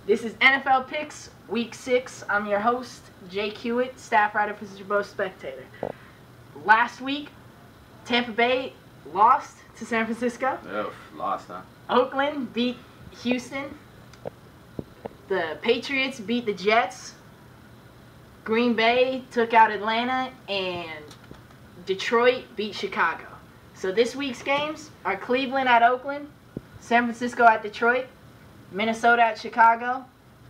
This is NFL Picks, Week 6. I'm your host, Jake Hewitt, staff writer for the Chabot Spectator. Last week, Tampa Bay lost to San Francisco. Oh, lost, huh? Oakland beat Houston. The Patriots beat the Jets. Green Bay took out Atlanta, and Detroit beat Chicago. So this week's games are Cleveland at Oakland, San Francisco at Detroit, Minnesota at Chicago,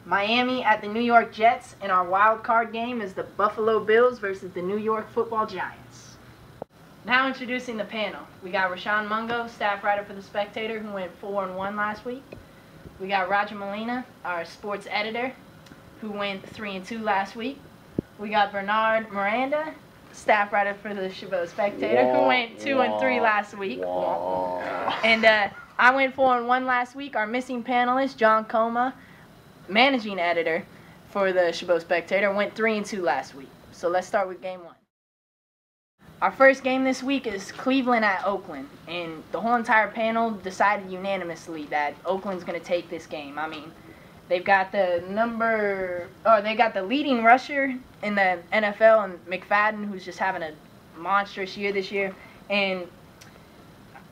Miami at the New York Jets, and our wild card game is the Buffalo Bills versus the New York Football Giants. Now introducing the panel. We got Rashawn Mungo, staff writer for The Spectator, who went 4-1 last week. We got Roger Molina, our sports editor, who went 3-2 last week. We got Bernard Miranda, staff writer for the Chabot Spectator, who went 2-3 last week. And I went 4-1 last week. Our missing panelist, John Coma, managing editor for the Chabot Spectator, went 3-2 last week. So let's start with game one. Our first game this week is Cleveland at Oakland, and the whole entire panel decided unanimously that Oakland's going to take this game. I mean, they've got the leading rusher in the NFL, and McFadden, who's just having a monstrous year this year, and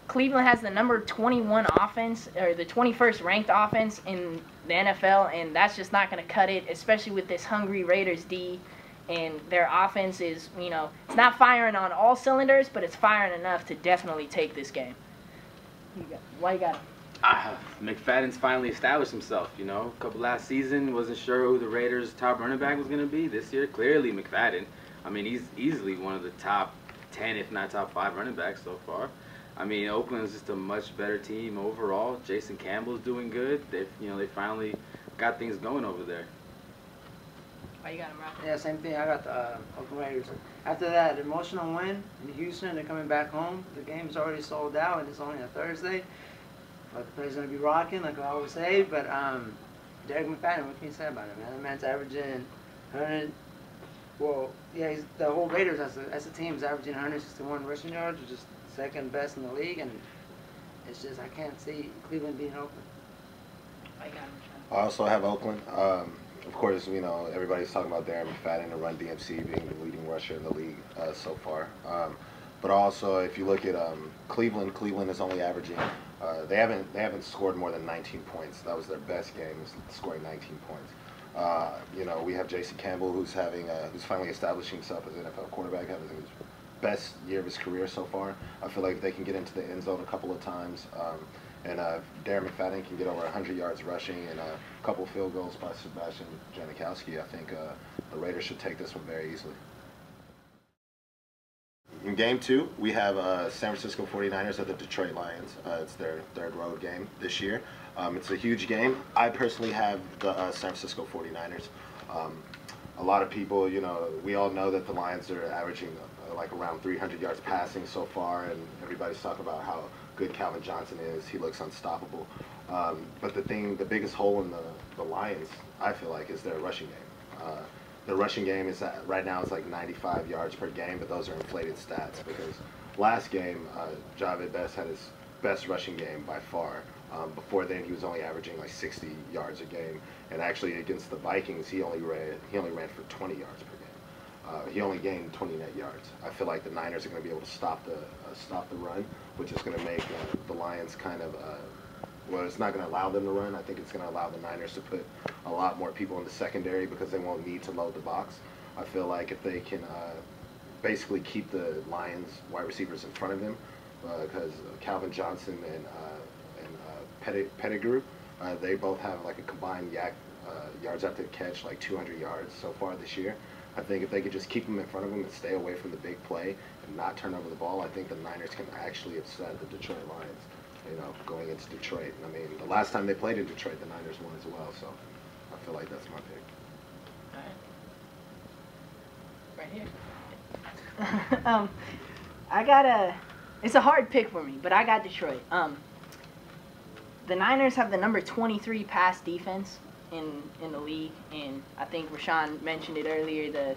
Cleveland has the number 21 offense, or the 21st ranked offense in the NFL, and that's just not going to cut it, especially with this hungry Raiders D. And their offense is, it's not firing on all cylinders, but it's firing enough to definitely take this game. Why you got him? McFadden's finally established himself, A couple last season, wasn't sure who the Raiders' top running back was going to be. This year, clearly McFadden. I mean, he's easily one of the top 10, if not top 5 running backs so far. I mean, Oakland's just a much better team overall. Jason Campbell's doing good. They finally got things going over there. Why you got him, Rob? Yeah, same thing. I got the Oakland Raiders. After that emotional win in Houston, they're coming back home. The game's already sold out, and it's only a Thursday. But the play's going to be rocking, like I always say. But Derek McFadden, what can you say about him, man? The man's averaging 100. Well, yeah, the whole Raiders as a team is averaging 161 rushing yards, which is second best in the league. And it's just, I can't see Cleveland beating Oakland. Why you got him, I also have Oakland. Of course, everybody's talking about Darren McFadden and Run DMC being the leading rusher in the league so far. But also, if you look at Cleveland is only averaging. They haven't scored more than 19 points. That was their best game, is scoring 19 points. We have Jason Campbell, who's finally establishing himself as an NFL quarterback, having his best year of his career so far. I feel like they can get into the end zone a couple of times. And Darren McFadden can get over 100 yards rushing and a couple field goals by Sebastian Janikowski. I think the Raiders should take this one very easily. In game 2, we have San Francisco 49ers at the Detroit Lions. It's their third road game this year. It's a huge game. I personally have the San Francisco 49ers. A lot of people, we all know that the Lions are averaging like around 300 yards passing so far, and everybody's talking about how good Calvin Johnson is. He looks unstoppable. But the biggest hole in the Lions, I feel like, is their rushing game. The rushing game is right now it's like 95 yards per game, but those are inflated stats because last game Javid Best had his best rushing game by far. Before then, he was only averaging like 60 yards a game, and actually against the Vikings, he only ran for 20 yards per game. He only gained 20 net yards. I feel like the Niners are going to be able to stop the run, which is going to make the Lions kind of it's not going to allow them to run. I think it's going to allow the Niners to put a lot more people in the secondary because they won't need to load the box. I feel like if they can basically keep the Lions wide receivers in front of them, because Calvin Johnson and Pettigrew, they both have like a combined yards after the catch, like 200 yards so far this year. I think if they could just keep them in front of them and stay away from the big play and not turn over the ball, I think the Niners can actually upset the Detroit Lions, going into Detroit. I mean, the last time they played in Detroit, the Niners won as well, so I feel like that's my pick. All right. It's a hard pick for me, but I got Detroit. The Niners have the number 23 pass defense in the league, and I think Rashawn mentioned it earlier,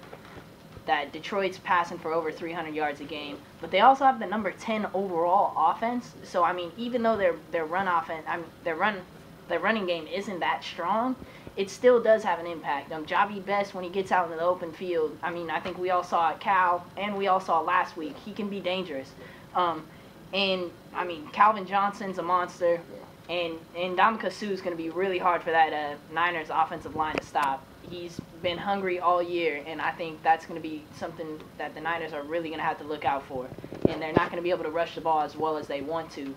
that Detroit's passing for over 300 yards a game, but they also have the number 10 overall offense. So I mean, even though their run offense, their run their running game isn't that strong, it still does have an impact. Javi Best, when he gets out in the open field, I mean, I think we all saw at Cal, and we all saw last week, he can be dangerous. And, I mean, Calvin Johnson's a monster, and Ndamukong Suh's going to be really hard for that Niners offensive line to stop. He's been hungry all year, and I think that's going to be something that the Niners are really going to have to look out for. And they're not going to be able to rush the ball as well as they want to,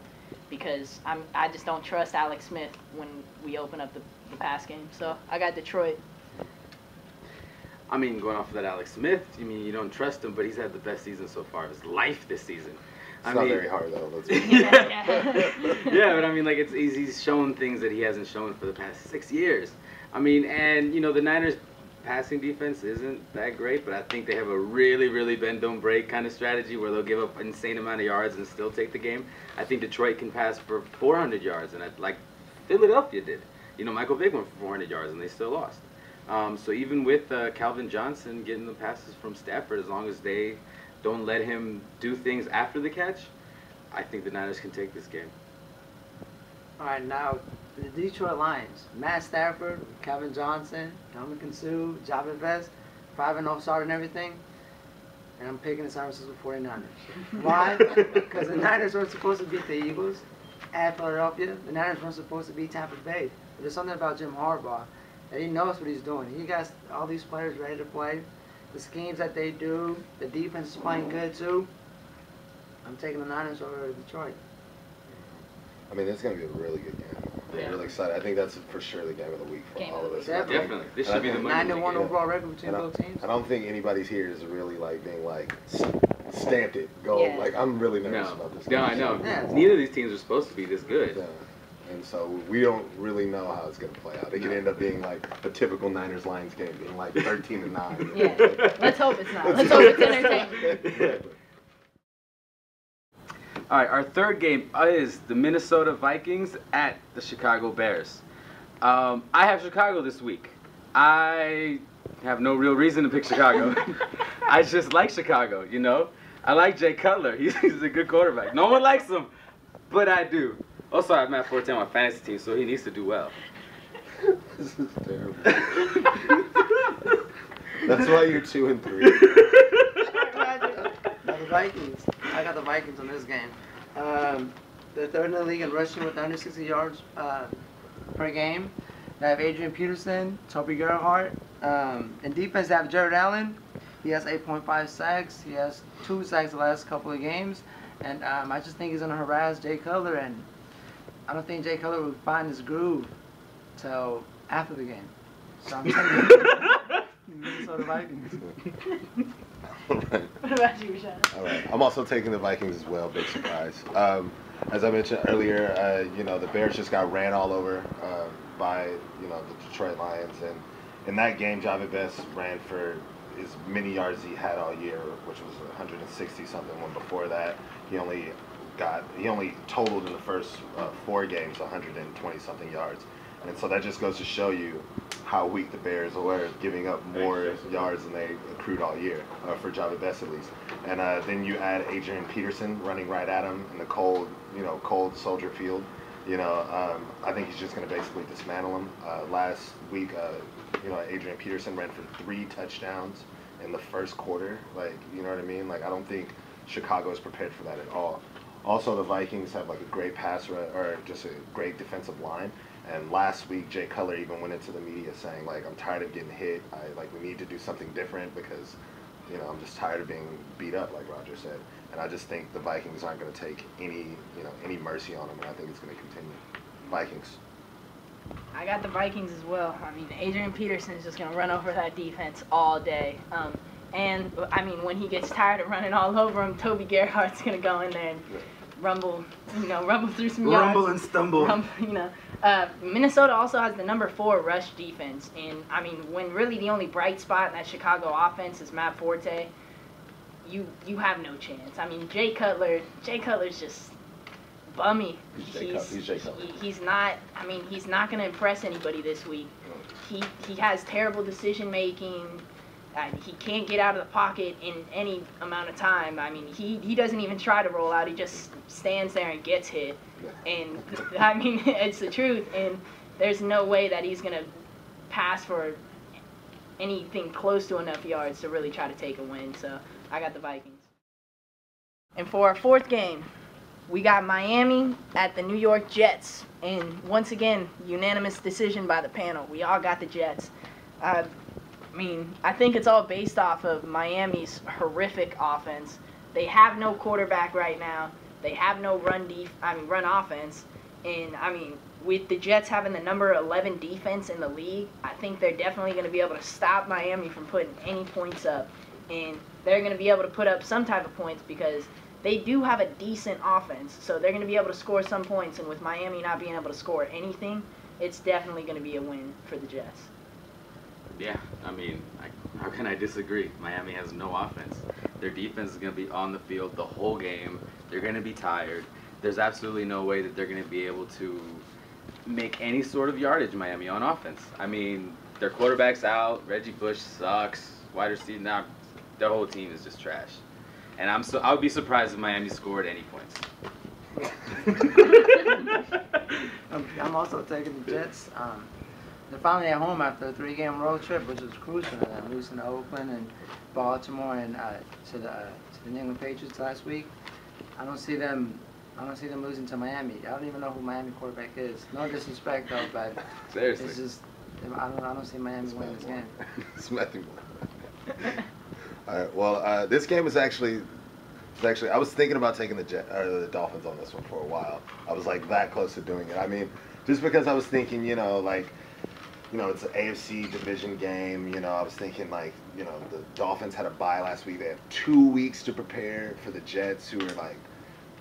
because I just don't trust Alex Smith when we open up the pass game. So I got Detroit. I mean, going off of that Alex Smith, you mean you don't trust him, but he's had the best season so far of his life this season. It's not very hard, though. Let's be yeah, but I mean, like, he's shown things that he hasn't shown for the past 6 years. I mean, and, you know, the Niners' passing defense isn't that great, but I think they have a really, really bend-don't-break kind of strategy where they'll give up an insane amount of yards and still take the game. I think Detroit can pass for 400 yards, and like Philadelphia did. You know, Michael Vick went for 400 yards, and they still lost. So even with Calvin Johnson getting the passes from Stafford, as long as they don't let him do things after the catch, I think the Niners can take this game. All right, now the Detroit Lions, Matt Stafford, Calvin Johnson, Ndamukong Suh, Javi Best, 5-0 start and everything, and I'm picking the San Francisco 49ers. Why? Because the Niners weren't supposed to beat the Eagles at Philadelphia. The Niners weren't supposed to beat Tampa Bay. But there's something about Jim Harbaugh that he knows what he's doing. He got all these players ready to play. The schemes that they do, the defense is playing good too. I'm taking the Niners over Detroit. I mean, it's going to be a really good game. Yeah. I'm really excited. I think that's for sure the game of the week for Game all of us. Definitely. This should be the money. 9-1 overall record between both teams. I don't think anybody's here is really like being like stamped it, go. Yeah. Like, I'm really nervous about this. No, game. I know. Yeah. Neither of these teams are supposed to be this good. Yeah. And so we don't really know how it's going to play out. It could end up being like the typical Niners-Lions game, being like 13-9. Yeah. Let's hope it's not. Let's hope it's entertaining. All right, our third game is the Minnesota Vikings at the Chicago Bears. I have Chicago this week. I have no real reason to pick Chicago. I just like Chicago, you know. I like Jay Cutler. He's a good quarterback. No one likes him, but I do. Also, I have Matt Forte on my fantasy team, so he needs to do well. This is terrible. That's why you're 2-3. The Vikings. I got the Vikings in this game. They're third in the league in rushing with under 60 yards per game. They have Adrian Peterson, Toby Gerhardt. In defense, they have Jared Allen. He has 8.5 sacks. He has 2 sacks the last couple of games. And I just think he's going to harass Jay Cutler. And I don't think Jay Cutler will find his groove till after the game. So I'm taking Minnesota Vikings. Right. What about you, Rashad? All right. I'm also taking the Vikings as well. Big surprise. As I mentioned earlier, you know, the Bears just got ran all over by, you know, the Detroit Lions. And in that game, Javi Best ran for as many yards as he had all year, which was 160-something. When before that, he only totaled in the first 4 games 120-something yards. And so that just goes to show you how weak the Bears were, giving up more yards than they accrued all year, for Javi Best at least. And then you add Adrian Peterson running right at him in the cold Soldier Field. You know, I think he's just going to basically dismantle him. Last week, you know, Adrian Peterson ran for 3 touchdowns in the first quarter. Like, you know what I mean? Like, I don't think Chicago is prepared for that at all. Also, the Vikings have like a great or just a great defensive line. And last week, Jay Cutler even went into the media saying, like, I'm tired of getting hit. We need to do something different because, you know, I'm just tired of being beat up, like Roger said. And I just think the Vikings aren't going to take any mercy on them, and I think it's going to continue. Vikings. I got the Vikings as well. I mean, Adrian Peterson is just going to run over that defense all day. And, I mean, when he gets tired of running all over him, Toby Gerhardt's going to go in there and rumble through some yards. Rumble and stumble. Minnesota also has the number 4 rush defense. And, I mean, when really the only bright spot in that Chicago offense is Matt Forte, you have no chance. I mean, Jay Cutler's just bummy. He's Jay Cutler. He's not going to impress anybody this week. He has terrible decision making. He can't get out of the pocket in any amount of time. I mean, he doesn't even try to roll out. He just stands there and gets hit. And, I mean, it's the truth. And there's no way that he's going to pass for anything close to enough yards to really try to take a win. So I got the Vikings. And for our fourth game, we got Miami at the New York Jets. And once again, unanimous decision by the panel. We all got the Jets. I think it's all based off of Miami's horrific offense. They have no quarterback right now. They have no run offense. And, with the Jets having the number 11 defense in the league, I think they're definitely going to be able to stop Miami from putting any points up. And they're going to be able to put up some type of points because they do have a decent offense. So they're going to be able to score some points. And with Miami not being able to score anything, it's definitely going to be a win for the Jets. Yeah, how can I disagree? Miami has no offense. Their defense is going to be on the field the whole game. They're going to be tired. There's absolutely no way that they're going to be able to make any sort of yardage, Miami, on offense. Their quarterback's out. Reggie Bush sucks. Wide receiver, now their whole team is just trash. And I would be surprised if Miami scored any points. I'm also taking the Jets. They're finally at home after a 3-game road trip, which was crucial to them, losing to Oakland and Baltimore and to the New England Patriots last week. I don't see them losing to Miami. I don't even know who Miami quarterback is. No disrespect though, but seriously, it's just I don't see Miami winning this game. It's Matthew Moore. All right. Well, this game was actually I was thinking about taking the Dolphins on this one for a while. I was like that close to doing it. Just because I was thinking, it's an AFC division game. I was thinking the Dolphins had a bye last week. They have 2 weeks to prepare for the Jets, who are like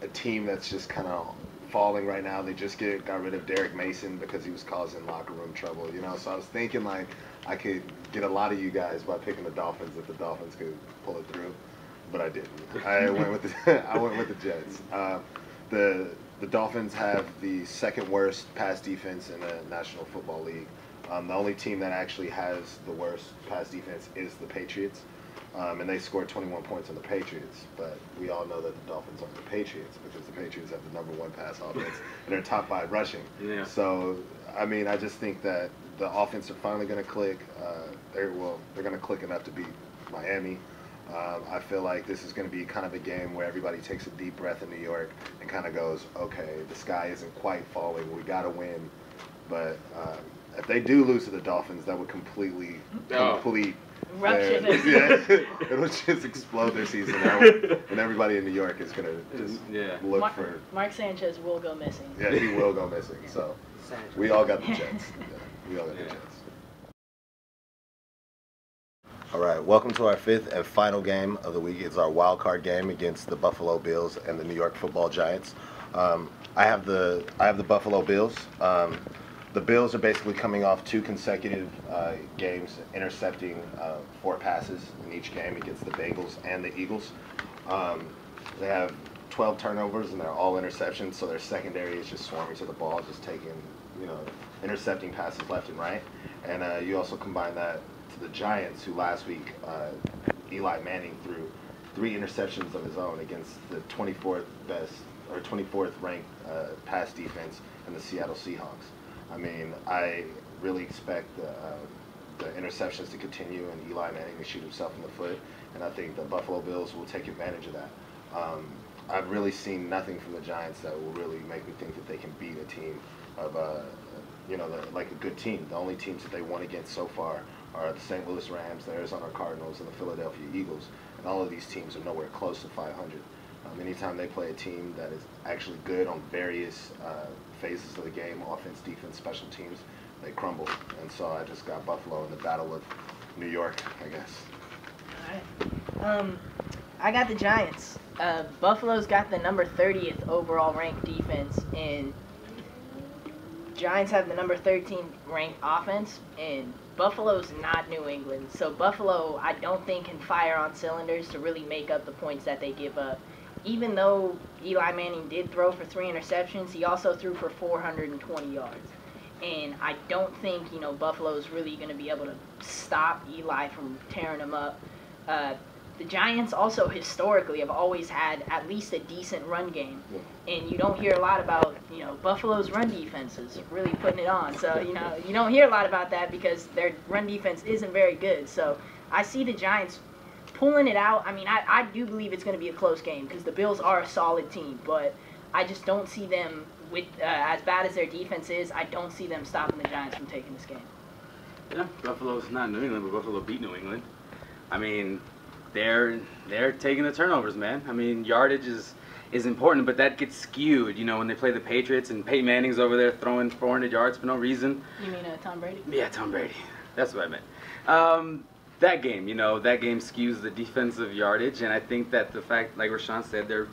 a team that's just kind of falling right now. They just got rid of Derek Mason because he was causing locker room trouble. So I was thinking I could get a lot of you guys by picking the Dolphins if the Dolphins could pull it through, but I didn't. I went with the Jets. The Dolphins have the second worst pass defense in the National Football League. The only team that actually has the worst pass defense is the Patriots, and they scored 21 points on the Patriots. But we all know that the Dolphins aren't the Patriots because the Patriots have the number 1 pass offense and they're top 5 rushing. Yeah. So, I just think that the offense are finally going to click. They're going to click enough to beat Miami. I feel like this is going to be kind of a game where everybody takes a deep breath in New York and kind of goes, okay, the sky isn't quite falling. We got to win. But if they do lose to the Dolphins, that would complete rupture their season. It would just explode their season. And everybody in New York is going to just look for... Mark Sanchez will go missing. Yeah, he will go missing. So we all got the Jets. Yeah, we all got the Jets. All right, welcome to our 5th and final game of the week. It's our wild card game against the Buffalo Bills and the New York Football Giants. I have the Buffalo Bills. The Bills are basically coming off 2 consecutive games, intercepting 4 passes in each game against the Bengals and the Eagles. They have 12 turnovers and they're all interceptions, so their secondary is just swarming to the ball, just taking, intercepting passes left and right. And you also combine that to the Giants, who last week Eli Manning threw 3 interceptions of his own against the 24th ranked pass defense in the Seattle Seahawks. I really expect the interceptions to continue and Eli Manning to shoot himself in the foot, and I think the Buffalo Bills will take advantage of that. I've really seen nothing from the Giants that will really make me think that they can beat a team of, like a good team. The only teams that they won against so far are the St. Louis Rams, the Arizona Cardinals, and the Philadelphia Eagles, and all of these teams are nowhere close to 500. Anytime they play a team that is actually good on various phases of the game, offense, defense, special teams, they crumble. And so I just got Buffalo in the battle of New York, I guess. All right. I got the Giants. Buffalo's got the number 30th overall ranked defense, and Giants have the number 13 ranked offense, and Buffalo's not New England. So Buffalo, I don't think, can fire on cylinders to really make up the points that they give up. Even though Eli Manning did throw for 3 interceptions, he also threw for 420 yards. And I don't think, Buffalo's really going to be able to stop Eli from tearing him up. the Giants also historically have always had at least a decent run game. And you don't hear a lot about, Buffalo's run defense is really putting it on. So, you don't hear a lot about that because their run defense isn't very good. So I see the Giants pulling it out. I mean, I do believe it's going to be a close game because the Bills are a solid team. But I just don't see them, with as bad as their defense is, I don't see them stopping the Giants from taking this game. Yeah, Buffalo's not New England, but Buffalo beat New England. I mean, they're taking the turnovers, man. I mean, yardage is important, but that gets skewed, when they play the Patriots and Peyton Manning's over there throwing 400 yards for no reason. You mean Tom Brady? Yeah, Tom Brady. That's what I meant. That game, that game skews the defensive yardage, and I think that the fact, like Rashawn said, they're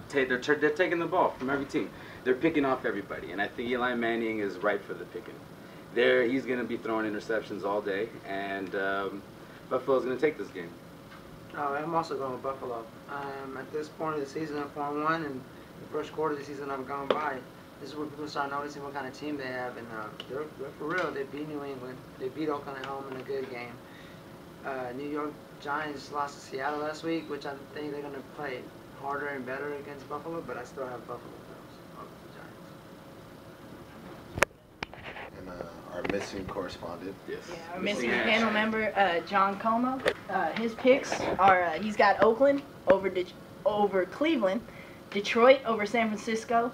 taking the ball from every team. They're picking off everybody, and I think Eli Manning is ripe for the picking. He's going to be throwing interceptions all day, and Buffalo's going to take this game. I'm also going with Buffalo. At this point of the season, I'm 4-1, and the first quarter of the season I'm going by. This is where people start noticing what kind of team they have, and they're for real. They beat New England. They beat Oakland at home in a good game. New York Giants lost to Seattle last week, which I think they're going to play harder and better against Buffalo, but I still have Buffalo Bills over the Giants. And our missing correspondent. Yes. Yeah, our missing panel member, John Como. His picks are he's got Oakland over Cleveland, Detroit over San Francisco,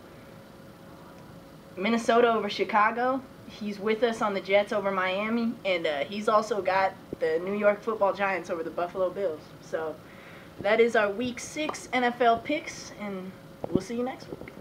Minnesota over Chicago. He's with us on the Jets over Miami, and he's also got the New York Football Giants over the Buffalo Bills. So that is our Week 6 NFL picks, and we'll see you next week.